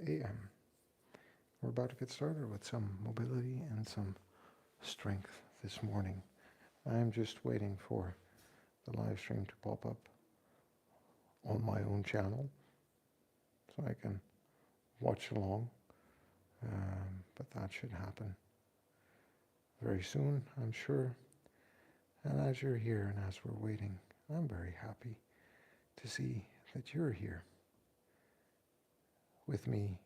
a.m. We're about to get started with some mobility and some strength this morning. I'm just waiting for the live stream to pop up on my own channel so I can watch along, but that should happen very soon, I'm sure. And as you're here and as we're waiting, I'm very happy to see that you're here with me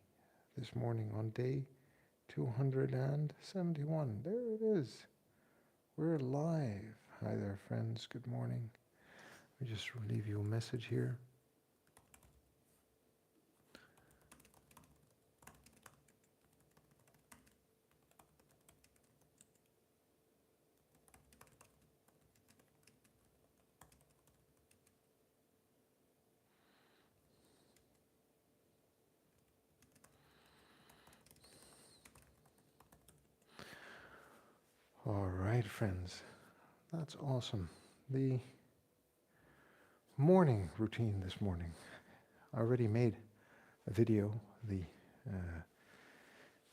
this morning on day 271. There it is. We're live. Hi there, friends. Good morning. Let me just leave you a message here. All right, friends. That's awesome. The morning routine this morning. I already made a video, the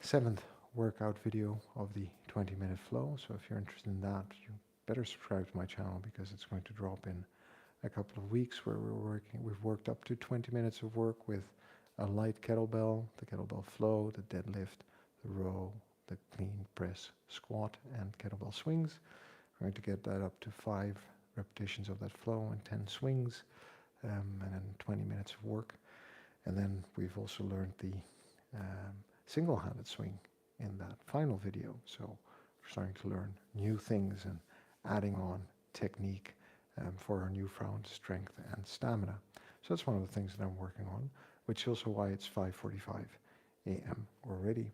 seventh workout video of the 20-minute flow. So if you're interested in that, you better subscribe to my channel because it's going to drop in a couple of weeks where we've worked up to 20 minutes of work with a light kettlebell, the kettlebell flow, the deadlift, the row, the clean press, squat, and kettlebell swings. We're going to get that up to 5 repetitions of that flow and 10 swings, and then 20 minutes of work. And then we've also learned the single-handed swing in that final video. So we're starting to learn new things and adding on technique for our newfound strength and stamina. So that's one of the things that I'm working on, which is also why it's 5:45 a.m. already.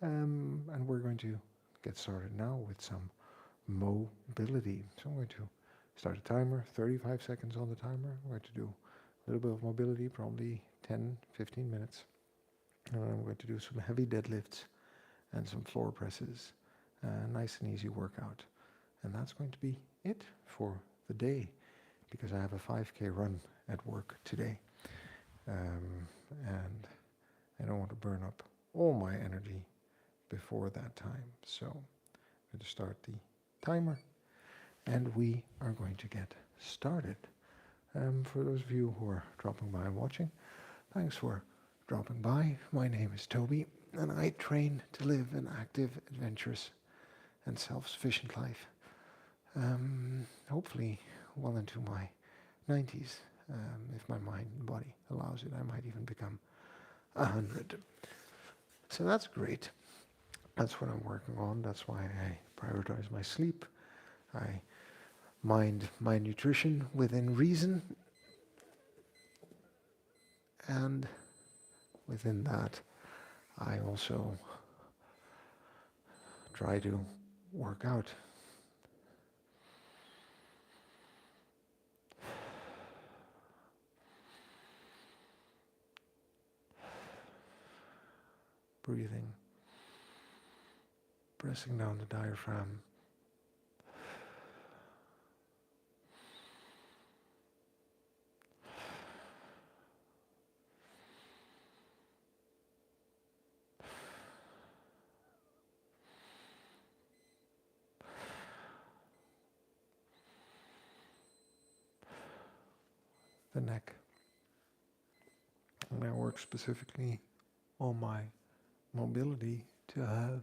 And we're going to get started now with some mobility. So I'm going to start a timer, 35 seconds on the timer. I'm going to do a little bit of mobility, probably 10, 15 minutes. And I'm going to do some heavy deadlifts and some floor presses. Nice and easy workout. And that's going to be it for the day because I have a 5K run at work today. And I don't want to burn up all my energy before that time. So I'm going to start the timer and we are going to get started. For those of you who are dropping by and watching, thanks for dropping by. My name is Toby and I train to live an active, adventurous and self-sufficient life. Hopefully well into my 90s. If my mind and body allows it, I might even become 100. So that's great. That's what I'm working on. That's why I prioritize my sleep. I mind my nutrition within reason. And within that, I also try to work out. Breathing. Pressing down the diaphragm. The neck. And I work specifically on my mobility to have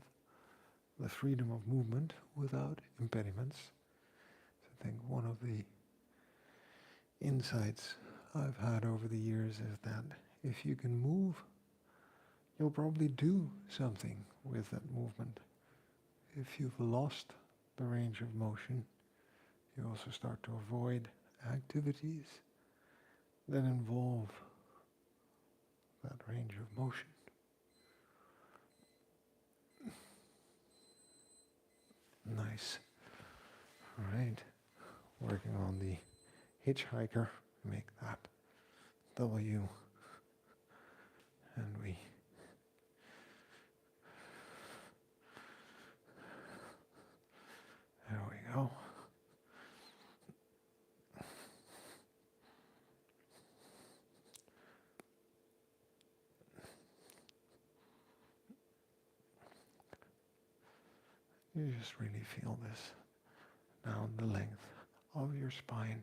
the freedom of movement without impediments. So I think one of the insights I've had over the years is that if you can move, you'll probably do something with that movement. If you've lost the range of motion, you also start to avoid activities that involve that range of motion. Nice. All right. Working on the hitchhiker. Make that W. And we there we go. You just really feel this down the length of your spine.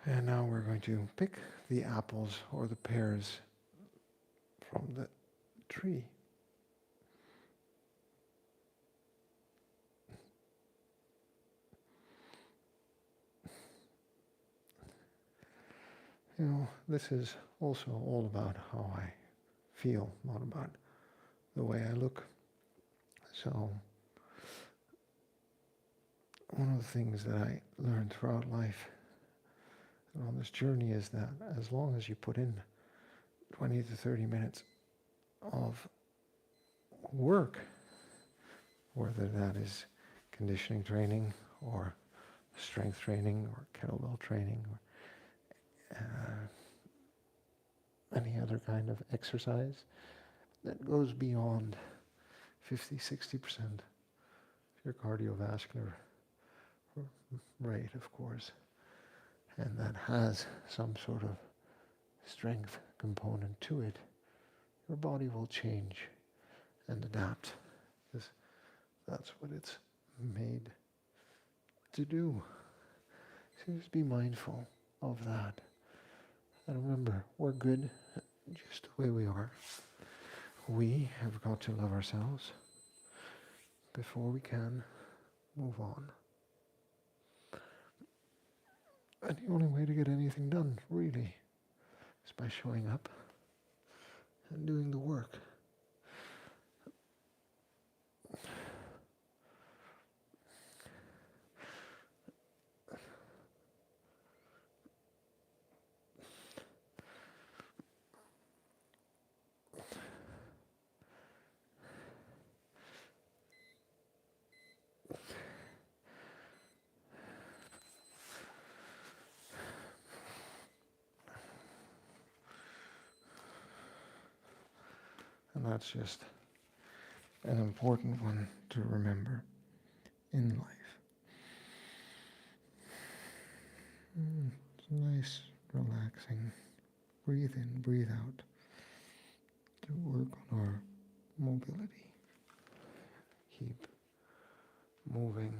And now we're going to pick the apples or the pears from the tree. You know, this is also all about how I feel, not about the way I look. So, one of the things that I learned throughout life and on this journey is that as long as you put in 20 to 30 minutes of work, whether that is conditioning training or strength training or kettlebell training or any other kind of exercise that goes beyond 50-60% of your cardiovascular rate, of course, and that has some sort of strength component to it, your body will change and adapt, because that's what it's made to do. So just be mindful of that. And remember, we're good just the way we are. We have got to love ourselves before we can move on. And the only way to get anything done, really, is by showing up and doing the work. And that's just an important one to remember in life. It's nice, relaxing. Breathe in, breathe out to work on our mobility. Keep moving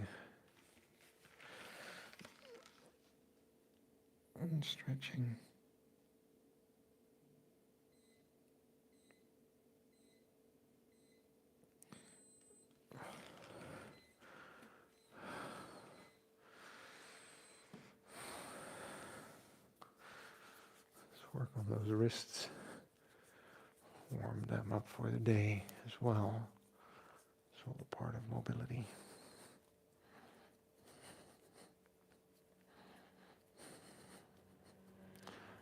and stretching. Work on those wrists, warm them up for the day as well. It's all a part of mobility.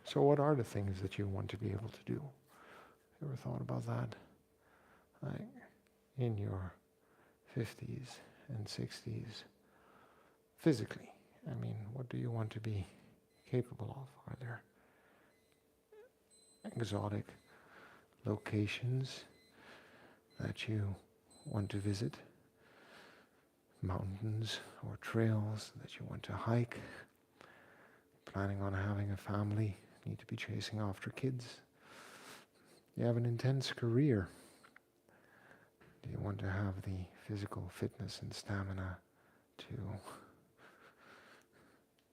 So what are the things that you want to be able to do? You ever thought about that? Like in your 50s and 60s, physically, I mean, what do you want to be capable of? Are there exotic locations that you want to visit, mountains or trails that you want to hike, planning on having a family, need to be chasing after kids, you have an intense career, do you want to have the physical fitness and stamina to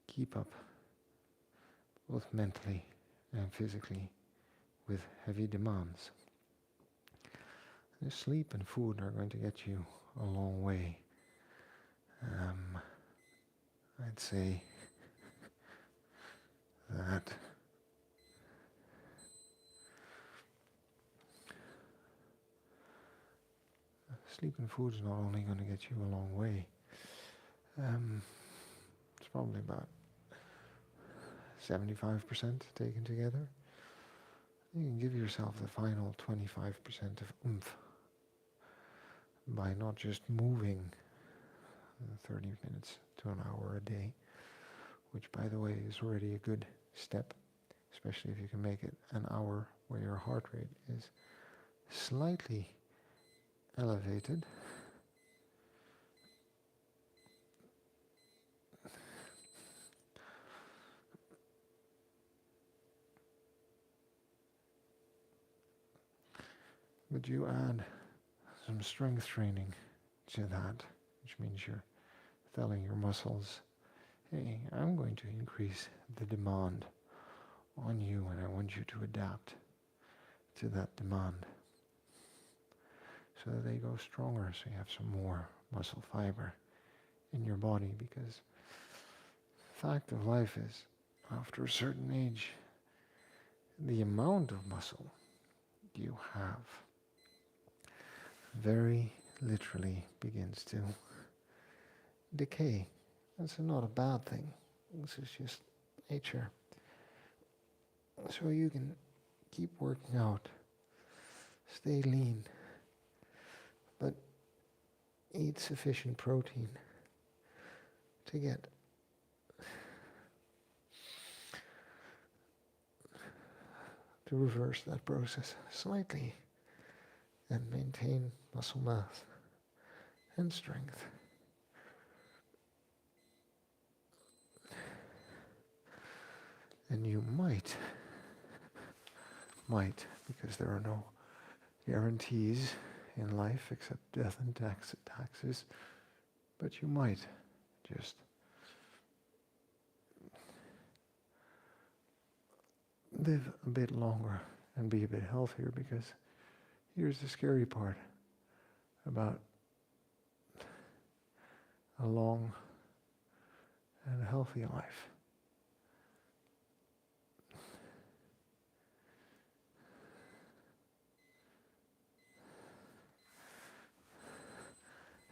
keep up both mentally and physically with heavy demands? Sleep and food are going to get you a long way. I'd say that sleep and food is not only going to get you a long way. It's probably about 75% taken together. You can give yourself the final 25% of oomph by not just moving 30 minutes to an hour a day, which, by the way, is already a good step, especially if you can make it an hour where your heart rate is slightly elevated. But you add some strength training to that, which means you're telling your muscles, hey, I'm going to increase the demand on you and I want you to adapt to that demand so that they go stronger, so you have some more muscle fiber in your body. Because the fact of life is, after a certain age, the amount of muscle you have very literally begins to decay. That's not a bad thing. This is just nature. So you can keep working out, stay lean, but eat sufficient protein to get to reverse that process slightly and maintain muscle mass and strength. And you might, because there are no guarantees in life except death and taxes, but you might just live a bit longer and be a bit healthier, because here's the scary part about a long and healthy life.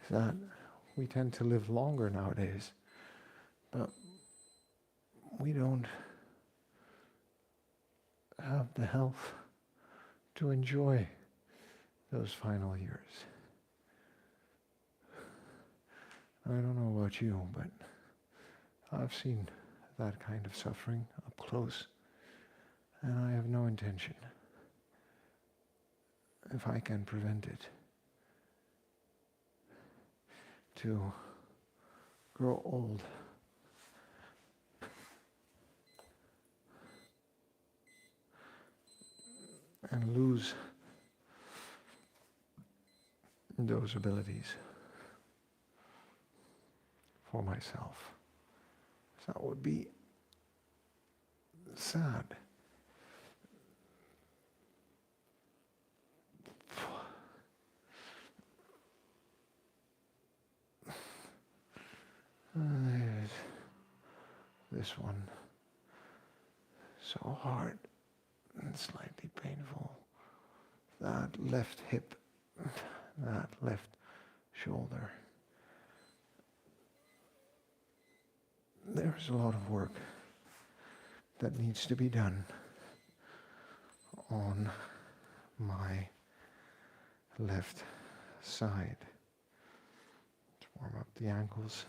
That we tend to live longer nowadays, but we don't have the health to enjoy those final years. I don't know about you, but I've seen that kind of suffering up close, and I have no intention, if I can prevent it, to grow old and lose those abilities for myself. So that would be sad. This one, so hard and slightly painful. That left hip, that left shoulder. There's a lot of work that needs to be done on my left side. Let's warm up the ankles.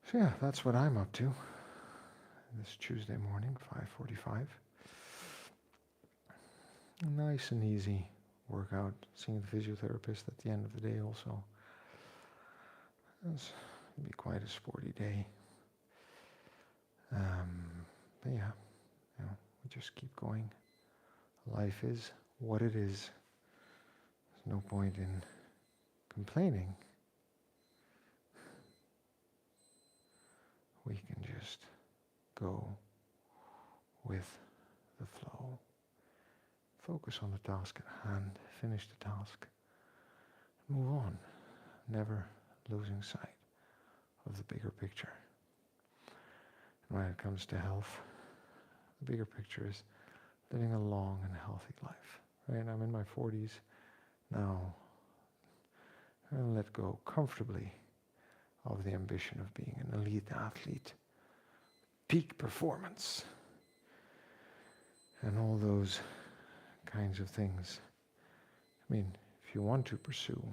So yeah, that's what I'm up to this Tuesday morning, 5:45. Nice and easy workout. Seeing the physiotherapist at the end of the day also. It's be quite a sporty day. But yeah, we just keep going. Life is what it is. There's no point in complaining. We can just go with the flow. Focus on the task at hand, finish the task, move on, never losing sight of the bigger picture. And when it comes to health, the bigger picture is living a long and healthy life. Right? I'm in my 40s now. I'm going to let go comfortably of the ambition of being an elite athlete, peak performance, and all those kinds of things. I mean, if you want to pursue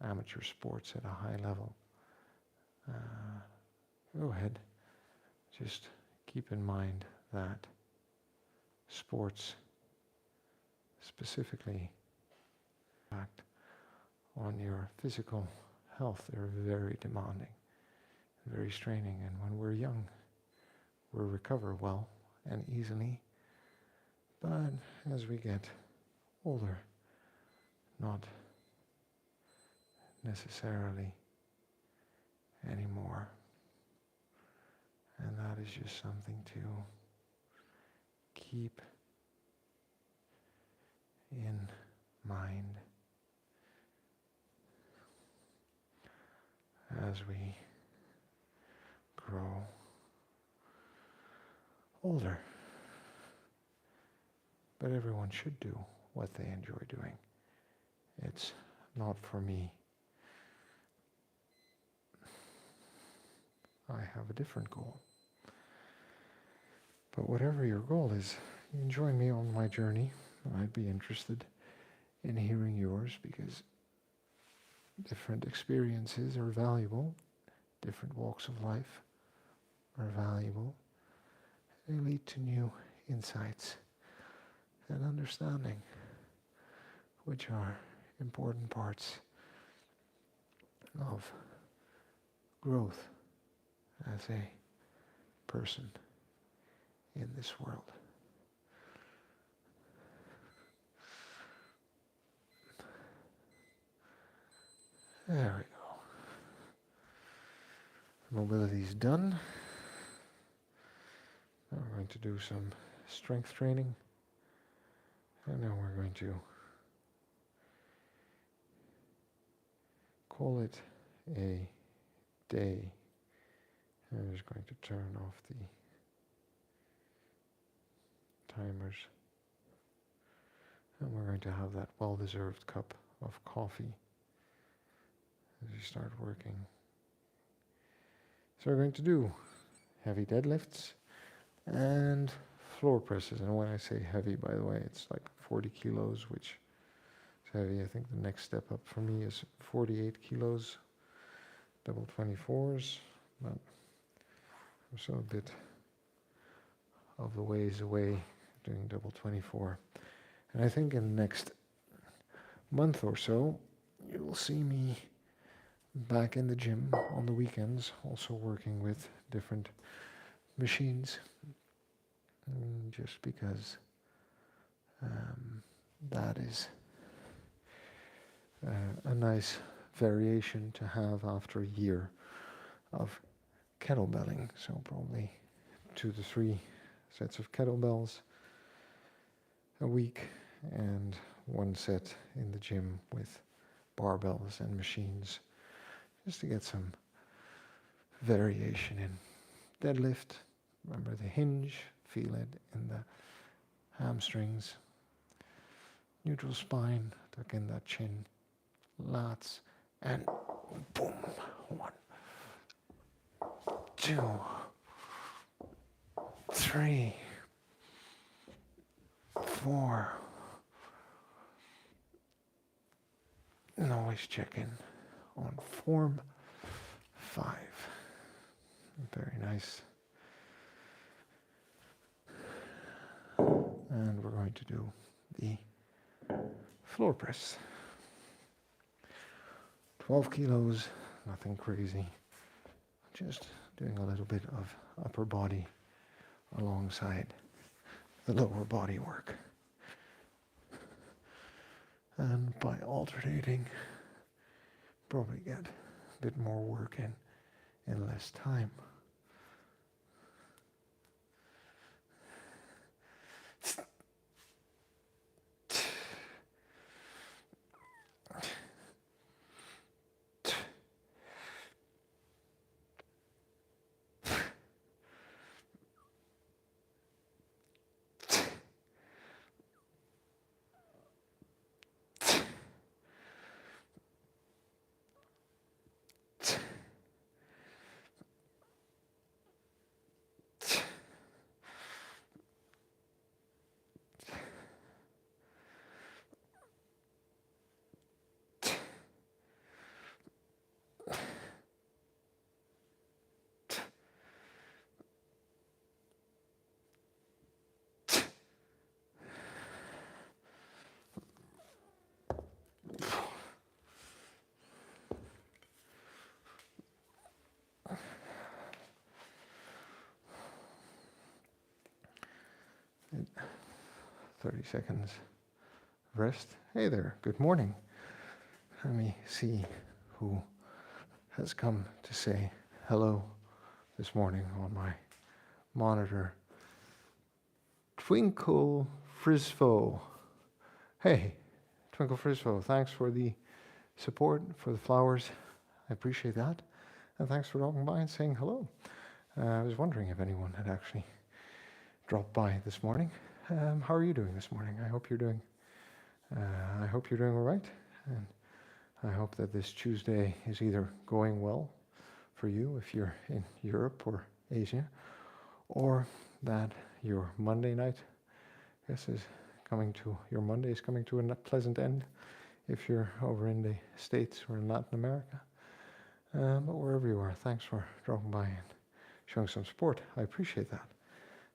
amateur sports at a high level, go ahead. Just keep in mind that sports specifically impact on your physical health. They're very demanding, very straining, and when we're young, we recover well and easily. But as we get older, not necessarily anymore. And that is just something to keep in mind as we grow older. But everyone should do what they enjoy doing. It's not for me. I have a different goal. But whatever your goal is, you can join me on my journey. I'd be interested in hearing yours because different experiences are valuable. Different walks of life are valuable. They lead to new insights and understanding, which are important parts of growth as a person in this world. There we go. Mobility is done. Now we're going to do some strength training. And now we're going to call it a day. I'm just going to turn off the timers. And we're going to have that well-deserved cup of coffee as you start working. So we're going to do heavy deadlifts and floor presses. And when I say heavy, by the way, it's like 40 kilos, which is heavy. I think the next step up for me is 48 kilos, double 24s, but I'm still a bit of the ways away doing double 24. And I think in the next month or so, you will see me back in the gym on the weekends, also working with different machines, just because that is a nice variation to have after a year of kettlebelling. So probably 2 to 3 sets of kettlebells a week and 1 set in the gym with barbells and machines, just to get some variation in deadlift. Remember the hinge, feel it in the hamstrings, neutral spine, tuck in that chin, lats, and boom. 1, 2, 3, 4. And always check in on form. 5. Very nice. And we're going to do the floor press. 12 kilos, nothing crazy. Just doing a little bit of upper body alongside the lower body work. And by alternating, probably get a bit more work in less time. And 30 seconds rest. Hey there, good morning. Let me see who has come to say hello this morning on my monitor. Twinkle Frisfo. Hey, Twinkle Frisfo, thanks for the support, for the flowers. I appreciate that. And thanks for dropping by and saying hello. I was wondering if anyone had actually dropped by this morning. How are you doing this morning? I hope you're doing all right. And I hope that this Tuesday is either going well for you if you're in Europe or Asia, or that your Monday night, I guess, your Monday is coming to a pleasant end if you're over in the States or in Latin America. But wherever you are, thanks for dropping by and showing some support. I appreciate that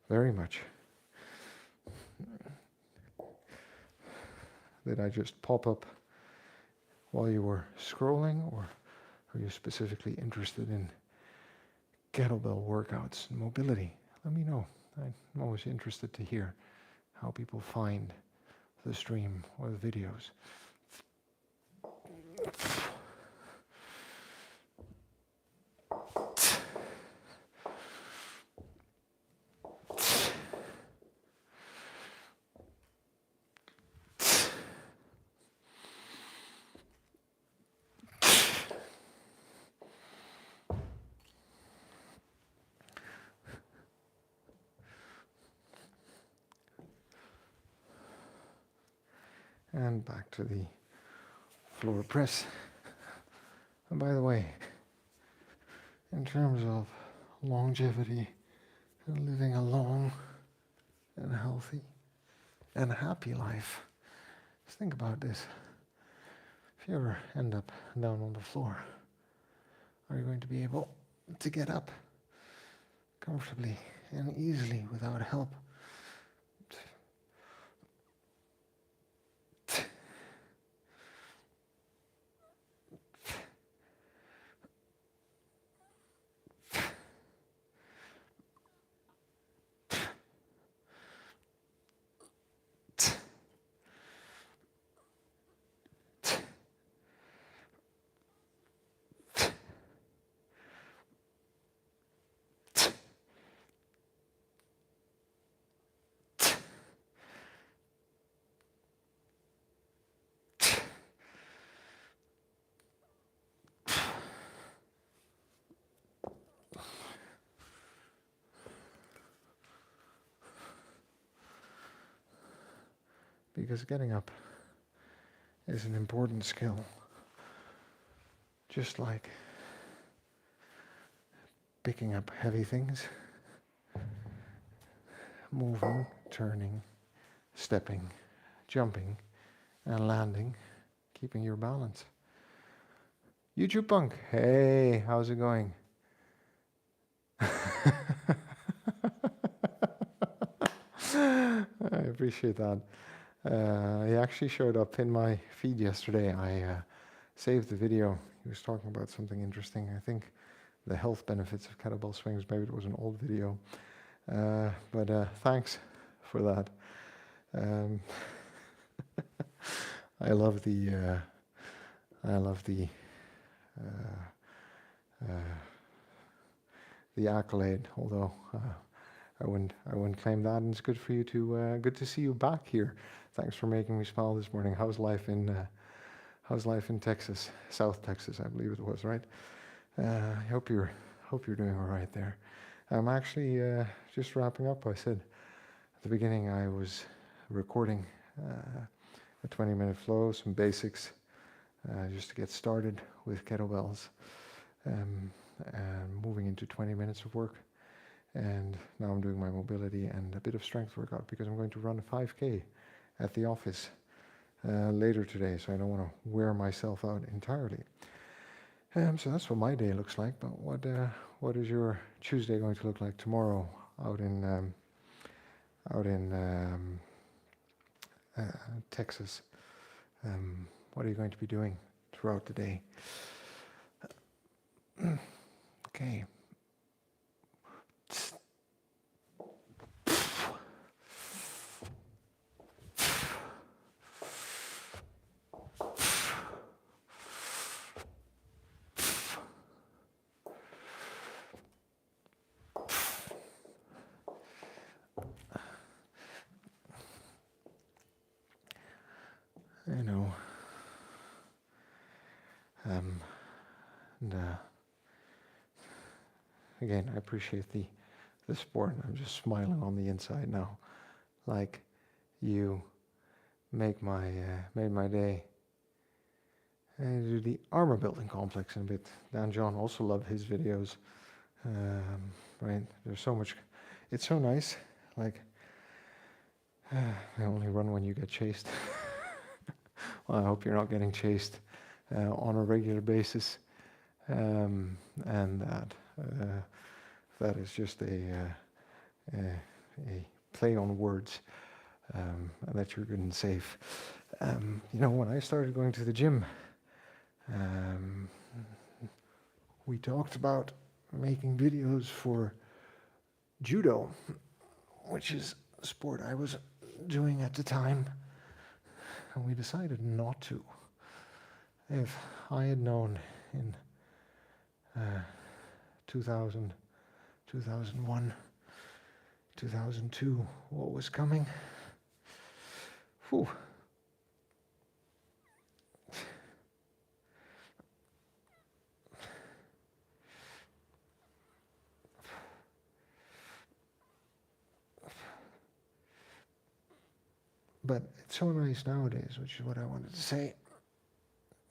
very much. Did I just pop up while you were scrolling, or are you specifically interested in kettlebell workouts and mobility? Let me know. I'm always interested to hear how people find the stream or the videos. And back to the floor press. And by the way, in terms of longevity and living a long and healthy and happy life, just think about this. If you ever end up down on the floor, are you going to be able to get up comfortably and easily without help? Because getting up is an important skill. Just like picking up heavy things, moving, turning, stepping, jumping, and landing, keeping your balance. YouTube Punk, hey, how's it going? I appreciate that. He actually showed up in my feed yesterday. I saved the video. He was talking about something interesting. I think the health benefits of kettlebell swings. Maybe it was an old video. But thanks for that. I love the accolade, although I wouldn't claim that. And it's good for you to good to see you back here. Thanks for making me smile this morning. How's life in Texas, South Texas, I believe it was, right? I hope you're doing all right there. I'm actually just wrapping up. I said at the beginning I was recording a 20-minute flow, some basics, just to get started with kettlebells, and moving into 20 minutes of work. And now I'm doing my mobility and a bit of strength workout because I'm going to run a 5K at the office later today, so I don't want to wear myself out entirely. So that's what my day looks like. But what is your Tuesday going to look like tomorrow out in Texas? What are you going to be doing throughout the day? Okay. you know, and again, I appreciate the sport. I'm just smiling on the inside now, like you made my day. And do the armor building complex in a bit. Dan John also loved his videos. Right? There's so much. It's so nice. Like, I only run when you get chased. Well, I hope you're not getting chased on a regular basis. And that is just a play on words, and that you're good and safe. When I started going to the gym, we talked about making videos for judo, which is a sport I was doing at the time, and we decided not to. If I had known in 2000, 2001, 2002 what was coming, whew. But it's so nice nowadays, which is what I wanted to say,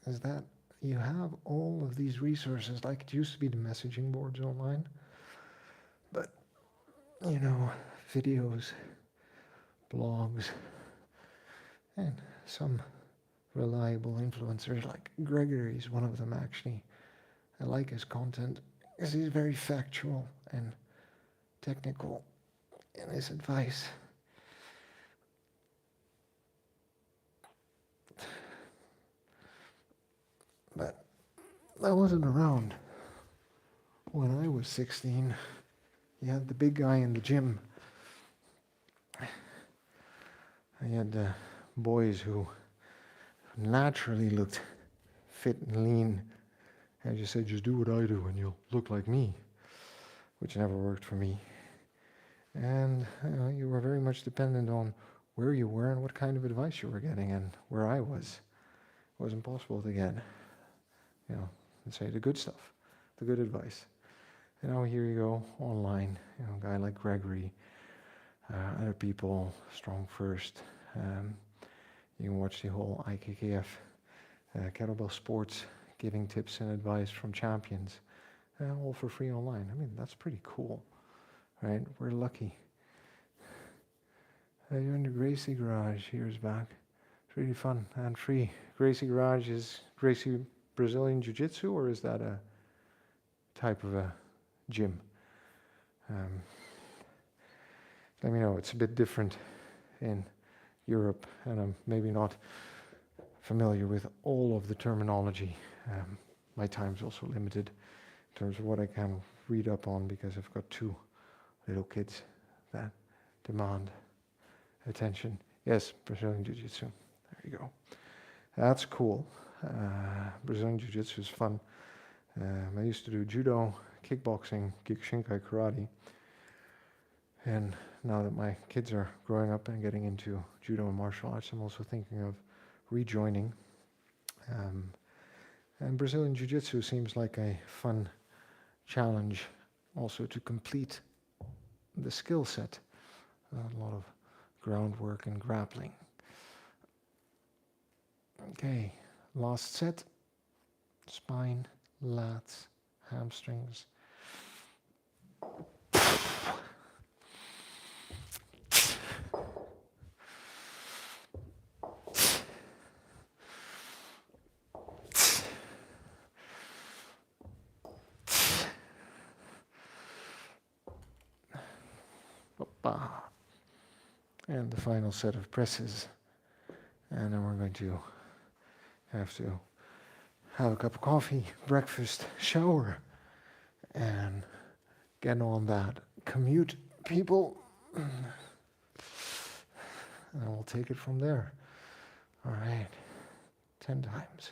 is that you have all of these resources. Like, it used to be the messaging boards online, but videos, blogs, and some reliable influencers like Gregory's one of them. Actually, I like his content because he's very factual and technical in his advice. But I wasn't around when I was 16. You had the big guy in the gym. I had boys who naturally looked fit and lean. I just said, just do what I do and you'll look like me, which never worked for me. And you were very much dependent on where you were and what kind of advice you were getting. And where I was, it was impossible to get, let's say the good stuff, the good advice. And now here you go online, a guy like Gregory, other people, Strong First. You can watch the whole IKKF, kettlebell sports, giving tips and advice from champions, all for free online. I mean, that's pretty cool, right? We're lucky. You're in the Gracie Garage years back. It's really fun and free. Gracie Garage is Gracie Brazilian Jiu-Jitsu, or is that a type of a gym? Let me know. It's a bit different in Europe, and I'm maybe not familiar with all of the terminology. My time's also limited in terms of what I can read up on, because I've got 2 little kids that demand attention. Yes, Brazilian Jiu-Jitsu. There you go. That's cool. Brazilian Jiu-Jitsu is fun. I used to do judo, kickboxing, Kyokushinkai karate. And now that my kids are growing up and getting into judo and martial arts, I'm also thinking of rejoining. And Brazilian Jiu-Jitsu seems like a fun challenge also to complete the skill set. A lot of groundwork and grappling. Okay, last set. Spine, lats, hamstrings. And the final set of presses. And then we're going to have to have a cup of coffee, breakfast, shower, and get on that commute, people. And we'll take it from there. All right, 10 times.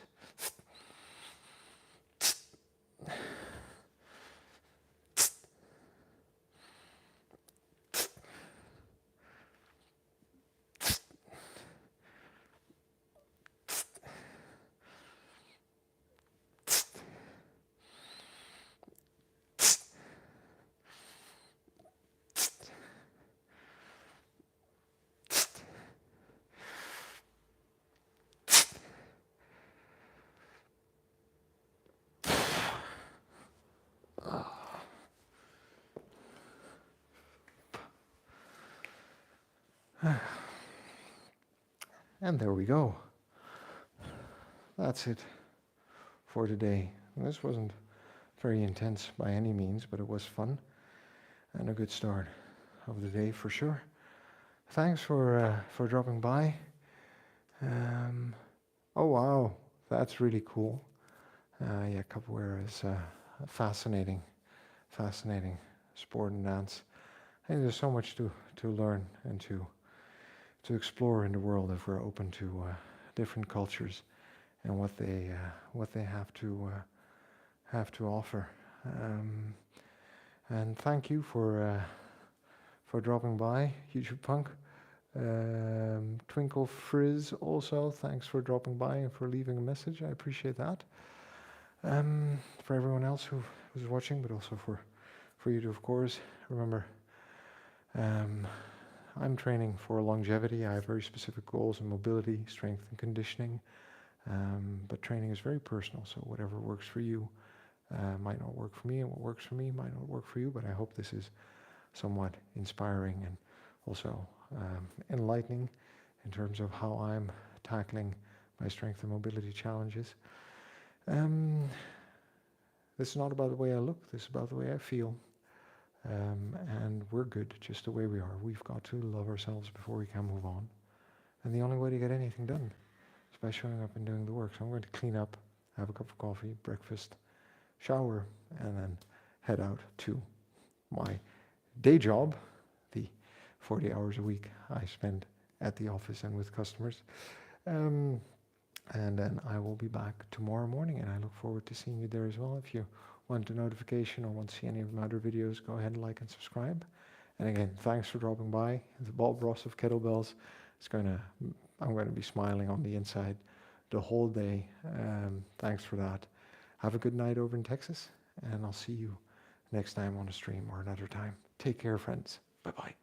And there we go. That's it for today. And this wasn't very intense by any means, but it was fun and a good start of the day for sure. Thanks for dropping by. Oh wow, that's really cool. Yeah, capoeira is a fascinating sport and dance. I think there's so much to learn and to explore in the world if we're open to different cultures and what they have to offer. And thank you for dropping by, YouTube Punk. Twinkle Frizz also, thanks for dropping by and for leaving a message. I appreciate that. For everyone else who was watching, but also for you to, of course, remember, I'm training for longevity. I have very specific goals in mobility, strength, and conditioning. But training is very personal, so whatever works for you might not work for me, and what works for me might not work for you. But I hope this is somewhat inspiring and also enlightening in terms of how I'm tackling my strength and mobility challenges. This is not about the way I look, this is about the way I feel. And we're good just the way we are. We've got to love ourselves before we can move on. And the only way to get anything done is by showing up and doing the work. So I'm going to clean up, have a cup of coffee, breakfast, shower, and then head out to my day job, the 40 hours a week I spend at the office and with customers. And then I will be back tomorrow morning, and I look forward to seeing you there as well. If you want a notification or want to see any of my other videos, go ahead and like and subscribe. And again, thanks for dropping by. The Bob Ross of Kettlebells. I'm going to be smiling on the inside the whole day. Thanks for that. Have a good night over in Texas, and I'll see you next time on a stream or another time. Take care, friends. Bye-bye.